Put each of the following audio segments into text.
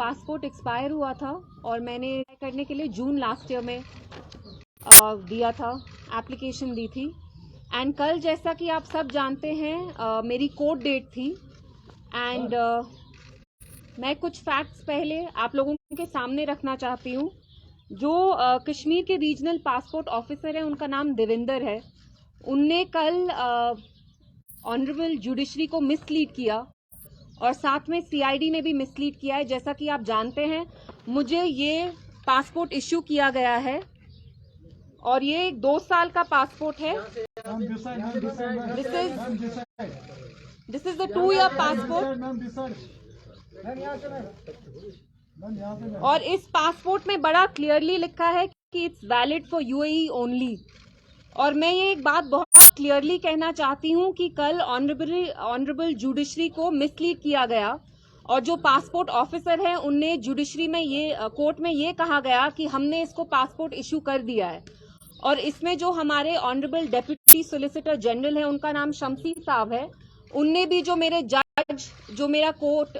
Passport expire हुआ था और मैंने करने के लिए जून लास्ट ईयर में दिया था, एप्लीकेशन दी थी। एंड कल जैसा कि आप सब जानते हैं मेरी कोर्ट डेट थी। एंड मैं कुछ फैक्ट्स पहले आप लोगों के सामने रखना चाहती हूँ। जो कश्मीर के रीजनल पासपोर्ट ऑफिसर है, उनका नाम देविंदर है। उनने कल ऑनरेबल जुडिशरी को मिसलीड किया और साथ में सीआईडी ने भी मिसलीड किया है। जैसा कि आप जानते हैं, मुझे ये पासपोर्ट इश्यू किया गया है और ये 2 साल का पासपोर्ट है। This is the 2-year passport और इस पासपोर्ट में बड़ा क्लियरली लिखा है कि it's valid for UAE only. और मैं ये एक बात बहुत क्लियरली कहना चाहती हूँ कि कल ऑनरेबल जुडिशरी को मिसलीड किया गया और जो पासपोर्ट ऑफिसर है उनने जुडिशरी में कोर्ट में ये कहा गया कि हमने इसको पासपोर्ट इश्यू कर दिया है। और इसमें जो हमारे ऑनरेबल डेप्यूटी सोलिसिटर जनरल है, उनका नाम शमसी साहब है, उनने भी जो मेरे जज जो मेरा कोर्ट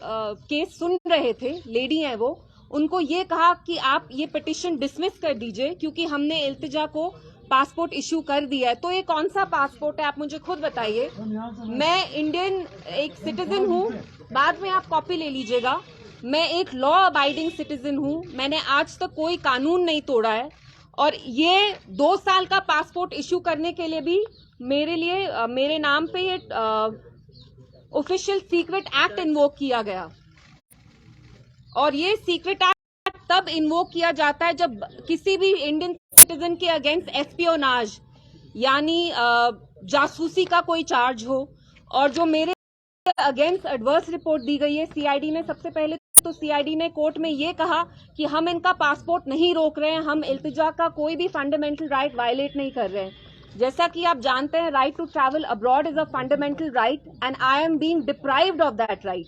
केस सुन रहे थे, लेडी हैं वो, उनको ये कहा कि आप ये पिटिशन डिसमिस कर दीजिए क्योंकि हमने इल्तिजा को पासपोर्ट इश्यू कर दिया है। तो ये कौन सा पासपोर्ट है, आप मुझे खुद बताइए। मैं इंडियन एक सिटीजन हूँ, बाद में आप कॉपी ले लीजिएगा। मैं एक लॉ अबाइडिंग सिटीजन हूँ, मैंने आज तक कोई कानून नहीं तोड़ा है। और ये 2 साल का पासपोर्ट इश्यू करने के लिए भी मेरे नाम पे ये ऑफिशियल सीक्रेट एक्ट इन्वोक किया गया। और ये सीक्रेट एक्ट तब इन्वोक किया जाता है जब किसी भी इंडियन सिटीजन के अगेंस्ट एस्पियोनाज यानी जासूसी का कोई चार्ज हो। और जो मेरे अगेंस्ट एडवर्स रिपोर्ट दी गई है सीआईडी ने, सबसे पहले तो सीआईडी ने कोर्ट में ये कहा कि हम इनका पासपोर्ट नहीं रोक रहे हैं, हम इल्तिजा का कोई भी फंडामेंटल राइट वायलेट नहीं कर रहे हैं। जैसा कि आप जानते हैं, right to travel abroad is a fundamental right and I am being deprived of that right.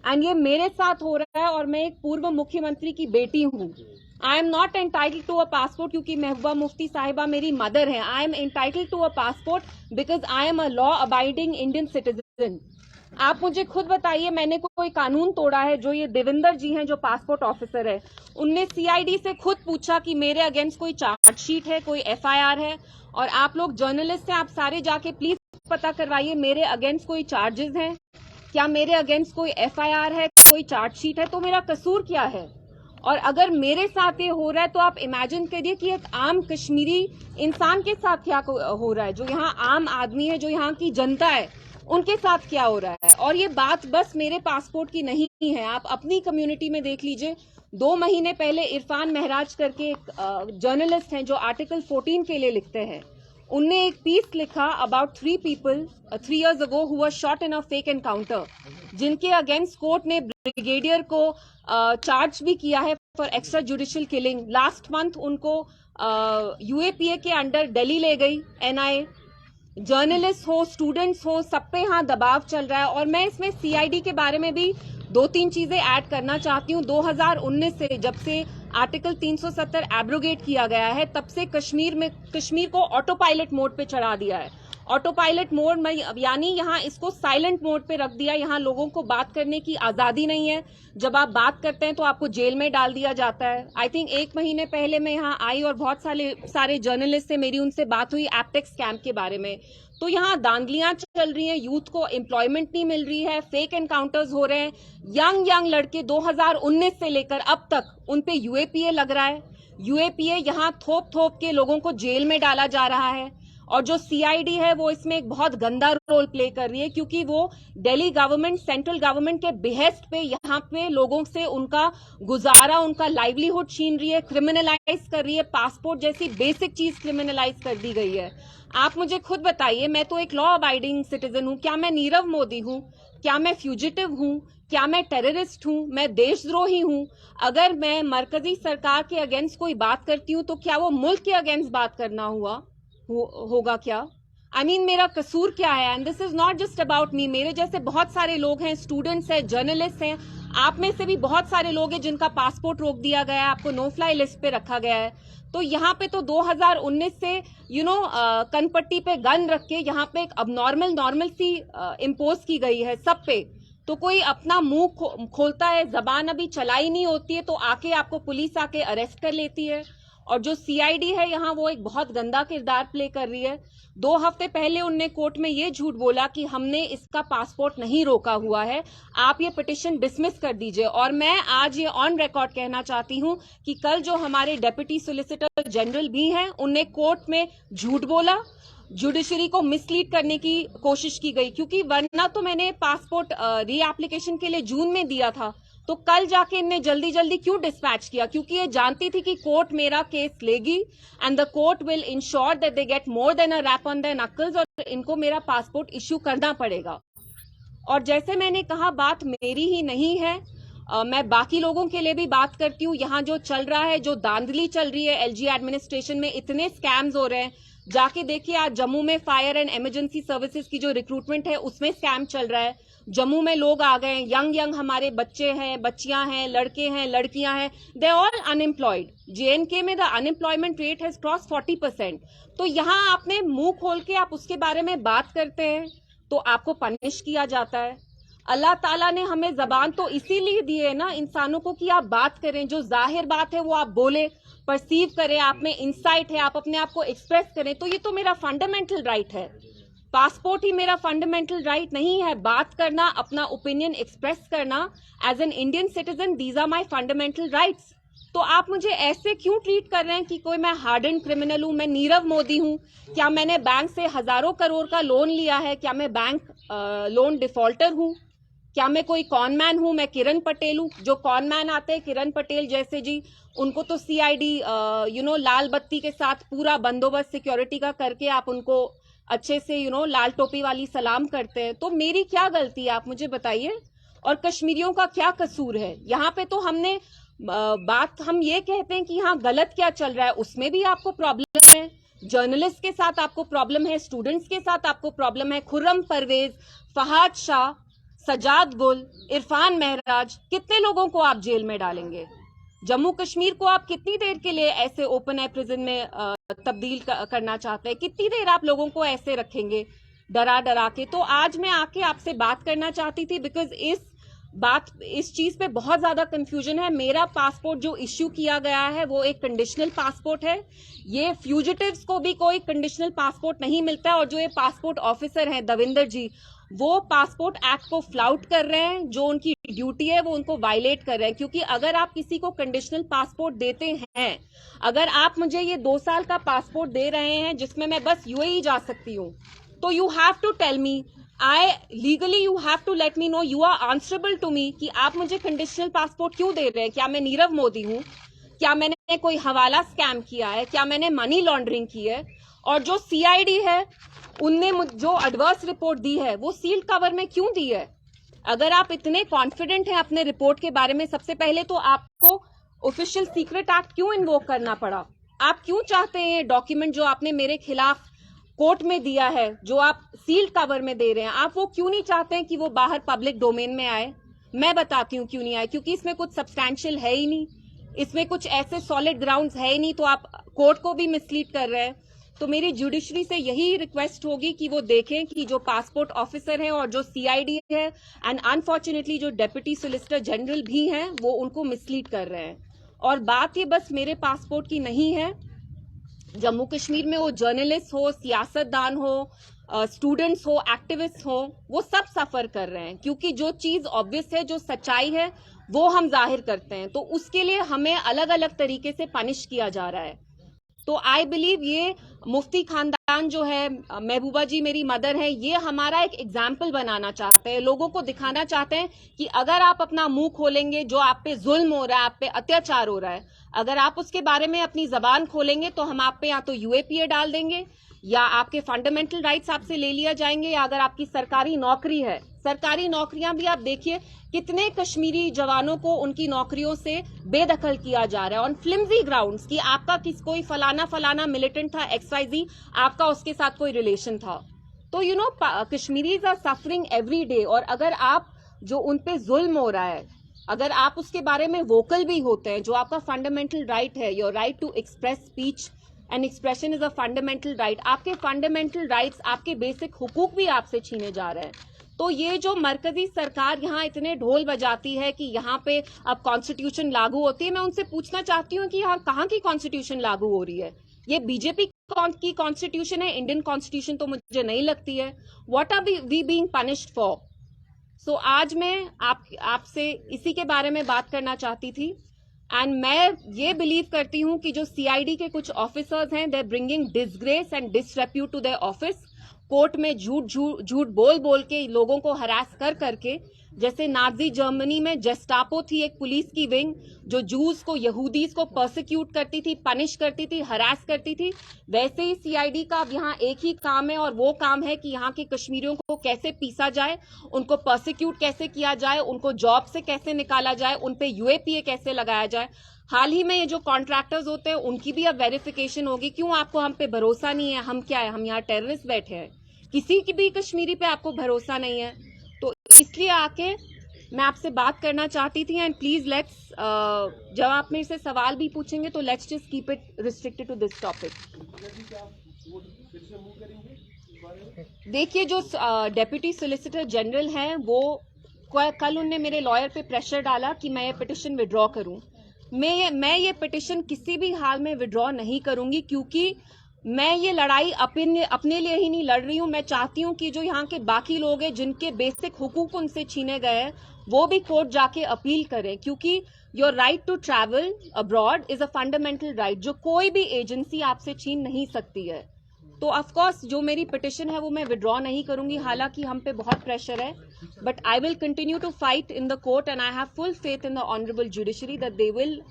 And ये मेरे साथ हो रहा है और मैं एक पूर्व मुख्यमंत्री की बेटी हूँ। I am not entitled to a passport क्योंकि महबूबा मुफ्ती साहिबा मेरी मदर है। I am entitled to a passport because I am a law abiding Indian citizen. आप मुझे खुद बताइए, मैंने कोई कानून तोड़ा है? जो ये देविंदर जी हैं, जो पासपोर्ट ऑफिसर है, उनने सीआईडी से खुद पूछा कि मेरे अगेंस्ट कोई चार्जशीट है, कोई एफआईआर है। और आप लोग जर्नलिस्ट हैं, आप सारे जाके प्लीज पता करवाइए मेरे अगेंस्ट कोई चार्जेस हैं क्या, मेरे अगेंस्ट कोई एफआईआर है, कोई चार्जशीट है, तो मेरा कसूर क्या है। और अगर मेरे साथ ये हो रहा है तो आप इमेजिन करिए कि एक आम कश्मीरी इंसान के साथ क्या हो रहा है, जो यहाँ आम आदमी है, जो यहाँ की जनता है, उनके साथ क्या हो रहा है। और ये बात बस मेरे पासपोर्ट की नहीं है, आप अपनी कम्युनिटी में देख लीजिए। 2 महीने पहले इरफान महराज करके एक जर्नलिस्ट हैं जो आर्टिकल 14 के लिए लिखते हैं, उनने एक पीस लिखा about 3 people 3 years ago who were shot in a fake encounter, जिनके अगेंस्ट कोर्ट ने ब्रिगेडियर को चार्ज भी किया है for extra judicial killing. Last month उनको यूएपीए के अंडर दिल्ली ले गई एनआईए। जर्नलिस्ट हो, स्टूडेंट्स हो, सब पे यहाँ दबाव चल रहा है। और मैं इसमें सीआईडी के बारे में भी 2-3 चीजें ऐड करना चाहती हूँ। 2019 से जब से आर्टिकल 370 एब्रोगेट किया गया है, तब से कश्मीर को ऑटो पायलट मोड पे चढ़ा दिया है। ऑटो पायलट मोड में यानी यहाँ इसको साइलेंट मोड पे रख दिया। यहाँ लोगों को बात करने की आजादी नहीं है। जब आप बात करते हैं तो आपको जेल में डाल दिया जाता है। आई थिंक 1 महीने पहले मैं यहाँ आई और बहुत सारे जर्नलिस्ट से मेरी उनसे बात हुई एप्टेक्स कैंप के बारे में। तो यहाँ दांगलियां चल रही हैं, यूथ को एम्प्लॉयमेंट नहीं मिल रही है, फेक एनकाउंटर्स हो रहे हैं। यंग लड़के 2019 से लेकर अब तक उन पे यूएपीए लग रहा है। यूएपीए यहाँ थोप के लोगों को जेल में डाला जा रहा है। और जो सीआईडी है वो इसमें एक बहुत गंदा रोल प्ले कर रही है क्योंकि वो दिल्ली गवर्नमेंट, सेंट्रल गवर्नमेंट के बिहेस्ट पे यहाँ पे लोगों से उनका गुजारा, उनका लाइवलीहुड छीन रही है, क्रिमिनलाइज कर रही है। पासपोर्ट जैसी बेसिक चीज क्रिमिनलाइज कर दी गई है। आप मुझे खुद बताइए, मैं तो एक लॉ अबाइडिंग सिटीजन हूँ, क्या मैं नीरव मोदी हूँ? क्या मैं फ्यूजिटिव हूँ? क्या मैं टेररिस्ट हूँ? मैं देशद्रोही हूँ? अगर मैं मरकजी सरकार के अगेंस्ट कोई बात करती हूँ तो क्या वो मुल्क के अगेंस्ट बात करना होगा क्या? I mean, मेरा कसूर क्या है? And this is not just about me. मेरे जैसे बहुत सारे लोग हैं, स्टूडेंट्स हैं, जर्नलिस्ट हैं, आप में से भी बहुत सारे लोग हैं जिनका पासपोर्ट रोक दिया गया है, आपको नो फ्लाई लिस्ट पे रखा गया है। तो यहाँ पे तो 2019 से कनपट्टी पे गन रख के यहाँ पे एक अब नॉर्मल सी इम्पोज की गई है सब पे। तो कोई अपना मुंह खोलता है, जबान अभी चलाई नहीं होती है तो आके आपको पुलिस आके अरेस्ट कर लेती है। और जो सीआईडी है यहाँ वो एक बहुत गंदा किरदार प्ले कर रही है। 2 हफ्ते पहले उनने कोर्ट में ये झूठ बोला कि हमने इसका पासपोर्ट नहीं रोका हुआ है, आप ये पिटिशन डिसमिस कर दीजिए। और मैं आज ये ऑन रिकॉर्ड कहना चाहती हूँ कि कल जो हमारे डिप्टी सोलिसिटर जनरल भी हैं, उनने कोर्ट में झूठ बोला, जुडिशरी को मिसलीड करने की कोशिश की गई, क्योंकि वरना तो मैंने पासपोर्ट रीएप्लीकेशन के लिए जून में दिया था, तो कल जाके इनने जल्दी जल्दी क्यों डिस्पैच किया? क्योंकि ये जानती थी कि कोर्ट मेरा केस लेगी and the court will ensure that they get more than a rap on their knuckles, और इनको मेरा पासपोर्ट इश्यू करना पड़ेगा। और जैसे मैंने कहा, बात मेरी ही नहीं है, मैं बाकी लोगों के लिए भी बात करती हूँ। यहाँ जो चल रहा है, जो धांधली चल रही है एलजी एडमिनिस्ट्रेशन में, इतने स्कैम्स हो रहे हैं, जाके देखिए आज जम्मू में फायर एंड इमरजेंसी सर्विसेज की जो रिक्रूटमेंट है उसमें स्कैम चल रहा है। जम्मू में लोग आ गए, यंग हमारे बच्चे हैं, बच्चियां हैं, लड़के हैं, लड़कियां हैं, दे ऑल अनएम्प्लॉयड। जेएनके में the unemployment rate has cross 40%। तो यहाँ आपने मुंह खोल के आप उसके बारे में बात करते हैं तो आपको पनिश किया जाता है। अल्लाह ताला ने हमें जबान तो इसीलिए दी है ना इंसानों को कि आप बात करें, जो जाहिर बात है वो आप बोले, परसीव करें, आप में इंसाइट है, आप अपने आप को एक्सप्रेस करें। तो ये तो मेरा फंडामेंटल राइट है। पासपोर्ट ही मेरा फंडामेंटल राइट नहीं है? बात करना, अपना ओपिनियन एक्सप्रेस करना as an Indian citizen, these are my fundamental rights. तो आप मुझे ऐसे क्यों ट्रीट कर रहे हैं कि कोई मैं हार्डन क्रिमिनल हूं, मैं नीरव मोदी हूं? क्या मैंने बैंक से हजारों करोड़ का लोन लिया है? क्या मैं बैंक लोन डिफॉल्टर हूं? क्या मैं कोई कॉनमैन हूं? मैं किरण पटेल हूं? जो कॉनमैन आते हैं किरण पटेल जैसे जी, उनको तो सीआईडी लाल बत्ती के साथ पूरा बंदोबस्त सिक्योरिटी का करके आप उनको अच्छे से लाल टोपी वाली सलाम करते हैं। तो मेरी क्या गलती है, आप मुझे बताइए? और कश्मीरियों का क्या कसूर है? यहाँ पे तो हमने बात हम ये कहते हैं कि यहाँ गलत क्या चल रहा है, उसमें भी आपको प्रॉब्लम है। जर्नलिस्ट के साथ आपको प्रॉब्लम है, स्टूडेंट्स के साथ आपको प्रॉब्लम है। खुर्रम परवेज, फहाद शाह, सजाद गुल, इरफान महराज, कितने लोगों को आप जेल में डालेंगे? जम्मू कश्मीर को आप कितनी देर के लिए ऐसे ओपन एयर प्रिजन में तब्दील करना चाहते हैं? कितनी देर आप लोगों को ऐसे रखेंगे डरा डरा के? तो आज मैं आके आपसे बात करना चाहती थी बिकॉज इस चीज पे बहुत ज्यादा कंफ्यूजन है। मेरा पासपोर्ट जो इश्यू किया गया है वो एक कंडीशनल पासपोर्ट है। ये फ्यूजिटिव्स को भी कोई कंडीशनल पासपोर्ट नहीं मिलता है। और जो ये पासपोर्ट ऑफिसर हैं दविंदर जी, वो पासपोर्ट एक्ट को फ्लाउट कर रहे हैं। जो उनकी ड्यूटी है वो उनको वायलेट कर रहे हैं। क्योंकि अगर आप किसी को कंडीशनल पासपोर्ट देते हैं, अगर आप मुझे ये 2 साल का पासपोर्ट दे रहे हैं जिसमें मैं बस यूएई जा सकती हूँ, तो you have to tell me, legally you have to let me know, you are answerable to me कि आप मुझे कंडीशनल पासपोर्ट क्यों दे रहे हैं। क्या मैं नीरव मोदी हूँ? क्या मैंने कोई हवाला स्कैम किया है? क्या मैंने मनी लॉन्ड्रिंग की है? और जो सीआईडी है उनने जो एडवर्स रिपोर्ट दी है वो सील्ड कवर में क्यों दी है? अगर आप इतने कॉन्फिडेंट हैं अपने रिपोर्ट के बारे में, सबसे पहले तो आपको ऑफिशियल सीक्रेट एक्ट क्यों इन्वोक करना पड़ा? आप क्यों चाहते हैं ये डॉक्यूमेंट जो आपने मेरे खिलाफ कोर्ट में दिया है, जो आप सील्ड कवर में दे रहे हैं, आप वो क्यों नहीं चाहते हैं कि वो बाहर पब्लिक डोमेन में आए? मैं बताती हूँ क्यों नहीं आए। क्योंकि इसमें कुछ सब्सटैंशियल है ही नहीं, इसमें कुछ ऐसे सॉलिड ग्राउंड्स है ही नहीं, तो आप कोर्ट को भी मिसलीड कर रहे हैं। तो मेरी जुडिशरी से यही रिक्वेस्ट होगी कि वो देखें कि जो पासपोर्ट ऑफिसर हैं और जो सीआईडी है एंड अनफॉर्चुनेटली जो डिप्टी सोलिसिटर जनरल भी हैं, वो उनको मिसलीड कर रहे हैं। और बात ये बस मेरे पासपोर्ट की नहीं है, जम्मू कश्मीर में वो जर्नलिस्ट हो, सियासतदान हो, स्टूडेंट्स हो, एक्टिविस्ट हो, वो सब सफर कर रहे हैं। क्योंकि जो चीज ऑब्वियस है, जो सच्चाई है, वो हम जाहिर करते हैं, तो उसके लिए हमें अलग अलग तरीके से पनिश किया जा रहा है। तो आई बिलीव ये मुफ्ती खानदान जो है, महबूबा जी मेरी मदर है, ये हमारा एक एग्जाम्पल बनाना चाहते हैं, लोगों को दिखाना चाहते हैं कि अगर आप अपना मुंह खोलेंगे, जो आप पे जुल्म हो रहा है, आप पे अत्याचार हो रहा है, अगर आप उसके बारे में अपनी जबान खोलेंगे तो हम आप पे या तो यूएपीए डाल देंगे, या आपके फंडामेंटल राइट्स आपसे ले लिया जाएंगे, या अगर आपकी सरकारी नौकरी है, सरकारी नौकरियां भी आप देखिए कितने कश्मीरी जवानों को उनकी नौकरियों से बेदखल किया जा रहा है ऑन फ्लिम्जी ग्राउंड्स कि आपका कोई फलाना मिलिटेंट था, XYZ, आपका उसके साथ कोई रिलेशन था। तो Kashmiris are suffering every day. और अगर आप जो उन पे जुल्म हो रहा है, अगर आप उसके बारे में वोकल भी होते हैं, जो आपका फंडामेंटल राइट है, your right to express speech and expression is a fundamental right, आपके फंडामेंटल राइट्स, आपके बेसिक हुकूक भी आपसे छीने जा रहे हैं। तो ये जो मरकजी सरकार यहाँ इतने ढोल बजाती है कि यहाँ पे अब कॉन्स्टिट्यूशन लागू होती है, मैं उनसे पूछना चाहती हूँ कि यहाँ कहाँ की कॉन्स्टिट्यूशन लागू हो रही है? ये बीजेपी की कॉन्स्टिट्यूशन है, इंडियन कॉन्स्टिट्यूशन तो मुझे नहीं लगती है। What are we being punished for? So आज मैं आपसे इसी के बारे में बात करना चाहती थी। एंड मैं ये बिलीव करती हूँ कि जो सीआईडी के कुछ ऑफिसर्स हैं, they bringing disgrace and disrepute to their office. Court में झूठ बोल के लोगों को हरास करके, जैसे नाजी जर्मनी में जेस्टापो थी एक पुलिस की विंग जो जूस को, यहूदीज को पर्सिक्यूट करती थी, पनिश करती थी, हरास करती थी, वैसे ही सीआईडी का अब यहाँ एक ही काम है, और वो काम है कि यहाँ के कश्मीरियों को कैसे पीसा जाए, उनको पर्सिक्यूट कैसे किया जाए, उनको जॉब से कैसे निकाला जाए, उन पे यूएपीए कैसे लगाया जाए। हाल ही में ये जो कॉन्ट्रैक्टर्स होते हैं उनकी भी अब वेरिफिकेशन होगी। क्यों आपको हम पे भरोसा नहीं है? हम क्या है? हम यहाँ टेररिस्ट बैठे हैं? किसी की भी कश्मीरी पे आपको भरोसा नहीं है? तो इसलिए आके मैं आपसे बात करना चाहती थी। एंड प्लीज लेट्स, जब आप मेरे से सवाल भी पूछेंगे तो let's just keep it restricted to this topic. देखिए, जो डेप्यूटी सोलिसिटर जनरल हैं वो कल उनने मेरे लॉयर पे प्रेशर डाला कि मैं ये पिटिशन विड्रॉ करूं। मैं ये पिटिशन किसी भी हाल में विड्रॉ नहीं करूंगी, क्योंकि मैं ये लड़ाई अपने लिए ही नहीं लड़ रही हूं। मैं चाहती हूं कि जो यहाँ के बाकी लोग हैं जिनके बेसिक हुकूक उनसे छीने गए हैं वो भी कोर्ट जाके अपील करें, क्योंकि your right to travel abroad is a fundamental right जो कोई भी एजेंसी आपसे छीन नहीं सकती है। तो ऑफ कोर्स जो मेरी पिटिशन है वो मैं विड्रॉ नहीं करूंगी, हालांकि हम पे बहुत प्रेशर है, but I will continue to fight in the court and I have full faith in the honourable judiciary that they will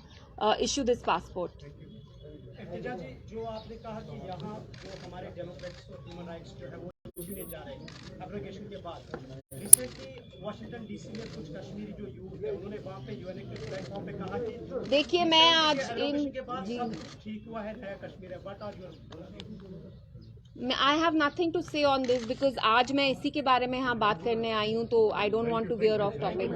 issue this passport. जी, जो आपने कहा कि यहाँ जो हमारे डेमोक्रेट्स और ह्यूमन राइट्स जो है वो छीने जा रहे हैं एब्रोगेशन के बाद, रिसेंटली वाशिंगटन डीसी में कुछ कश्मीरी जो यूथ है उन्होंने वहाँ पे यूएन के प्लेटफॉर्म पे कहा कि देखिए, मैं आज इन के बाद सब कुछ ठीक हुआ है, नया कश्मीर है, बट आज आई हैव नथिंग टू से ऑन दिस बिकॉज आज मैं इसी के बारे में यहाँ बात करने आई हूँ, तो I don't want to veer off topic.